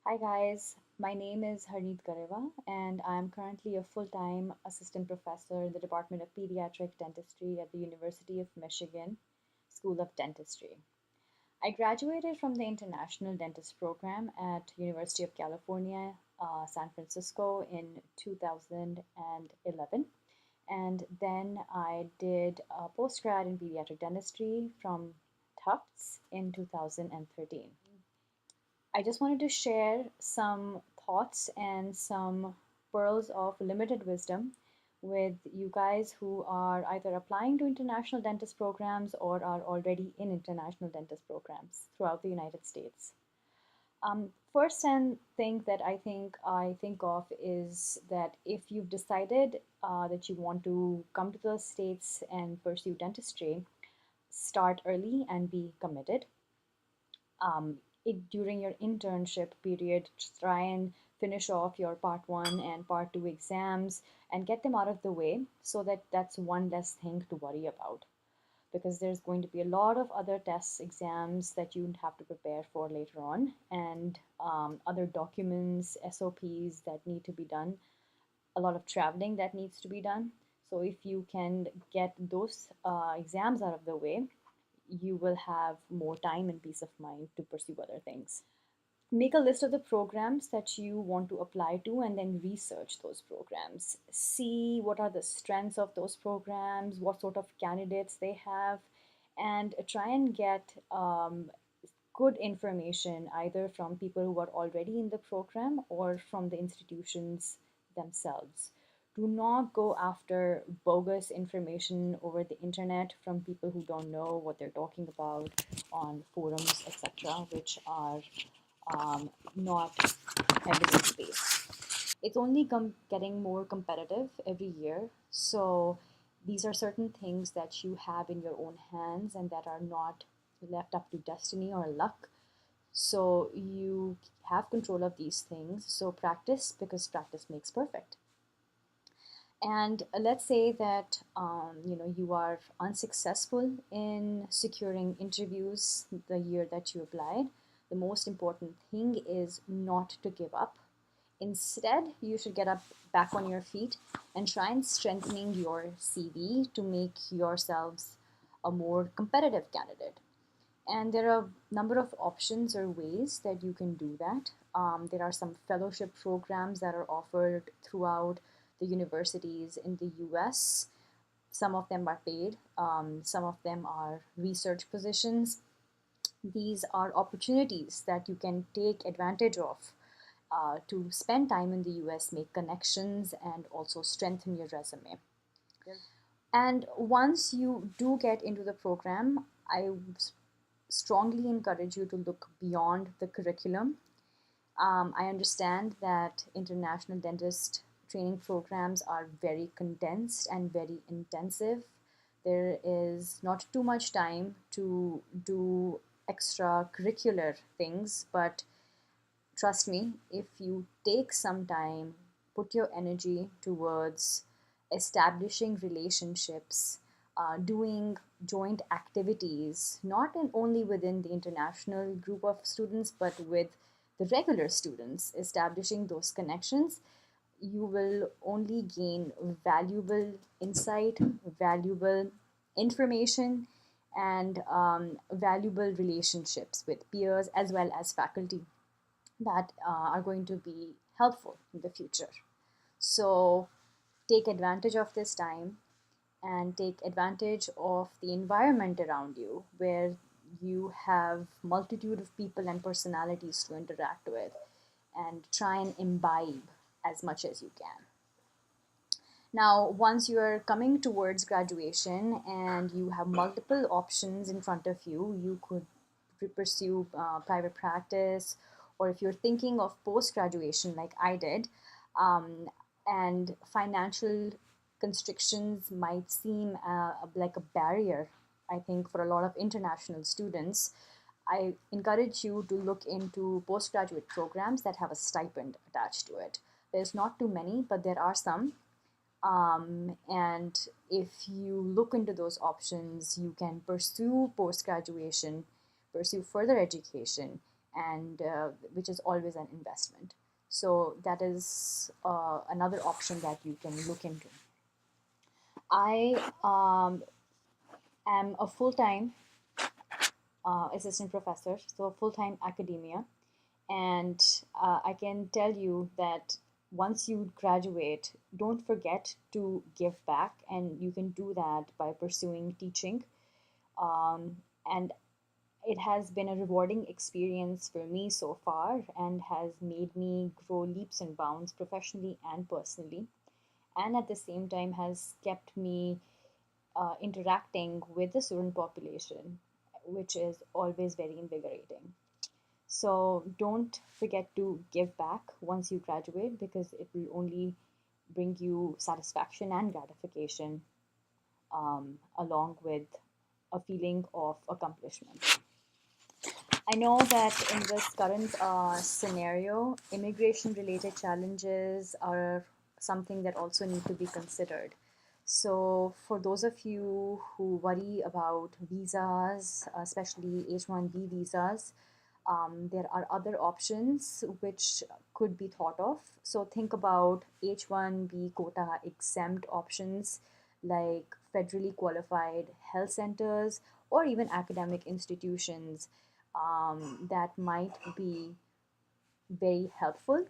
Hi guys, my name is Harneet Gareva and I am currently a full-time assistant professor in the Department of Pediatric Dentistry at the University of Michigan School of Dentistry. I graduated from the International Dentist Program at University of California, San Francisco in 2011, and then I did a postgrad in pediatric dentistry from Tufts in 2013. I just wanted to share some thoughts and some pearls of limited wisdom with you guys who are either applying to international dentist programs or are already in international dentist programs throughout the United States. First and thing that I think of is that if you've decided that you want to come to the States and pursue dentistry, start early and be committed. During your internship period, just try and finish off your part one and part two exams and get them out of the way so that that's one less thing to worry about, because there's going to be a lot of other tests, exams that you have to prepare for later on, and other documents, SOPs that need to be done, a lot of traveling that needs to be done. So if you can get those exams out of the way, you will have more time and peace of mind to pursue other things. Make a list of the programs that you want to apply to and then research those programs. See what are the strengths of those programs, what sort of candidates they have, and try and get good information either from people who are already in the program or from the institutions themselves. Do not go after bogus information over the internet from people who don't know what they're talking about on forums, etc., which are not evidence based. It's only getting more competitive every year. So these are certain things that you have in your own hands and that are not left up to destiny or luck. So you have control of these things. So practice, because practice makes perfect. And let's say that you are unsuccessful in securing interviews the year that you applied. The most important thing is not to give up. Instead, you should get up back on your feet and try and strengthening your CV to make yourselves a more competitive candidate. And there are a number of options or ways that you can do that. There are some fellowship programs that are offered throughout the universities in the US. Some of them are paid, some of them are research positions. These are opportunities that you can take advantage of to spend time in the US, make connections, and also strengthen your resume. And once you do get into the program, I strongly encourage you to look beyond the curriculum. I understand that international dentist training programs are very condensed and very intensive. There is not too much time to do extracurricular things, but trust me, if you take some time, put your energy towards establishing relationships, doing joint activities, not only within the international group of students, but with the regular students, establishing those connections, you will only gain valuable insight, valuable information, and valuable relationships with peers as well as faculty that are going to be helpful in the future. So take advantage of this time and take advantage of the environment around you where you have multitude of people and personalities to interact with, and try and imbibe as much as you can. Now, once you are coming towards graduation and you have multiple options in front of you, you could pursue private practice, or if you're thinking of post graduation like I did, um, and financial constrictions might seem like a barrier, I think, for a lot of international students, I encourage you to look into postgraduate programs that have a stipend attached to it. There's not too many, but there are some. And if you look into those options, you can pursue post graduation, pursue further education, and which is always an investment. So that is another option that you can look into. I am a full-time assistant professor, so full-time academia, and I can tell you that once you graduate, don't forget to give back, and you can do that by pursuing teaching. And it has been a rewarding experience for me so far and has made me grow leaps and bounds professionally and personally, and at the same time has kept me interacting with the student population, which is always very invigorating. So don't forget to give back once you graduate, because it will only bring you satisfaction and gratification, along with a feeling of accomplishment. I know that in this current scenario, immigration related challenges are something that also need to be considered. So, for those of you who worry about visas, especially H-1B visas, there are other options which could be thought of. So, think about H-1B quota exempt options like federally qualified health centers or even academic institutions that might be very helpful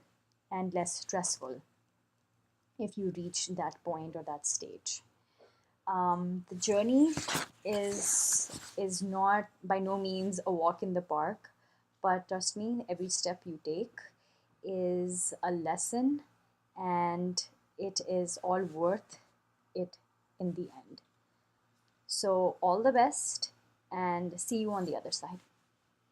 and less stressful if you reach that point or that stage. The journey is not by no means a walk in the park, but trust me, every step you take is a lesson, and it is all worth it in the end. So all the best, and see you on the other side.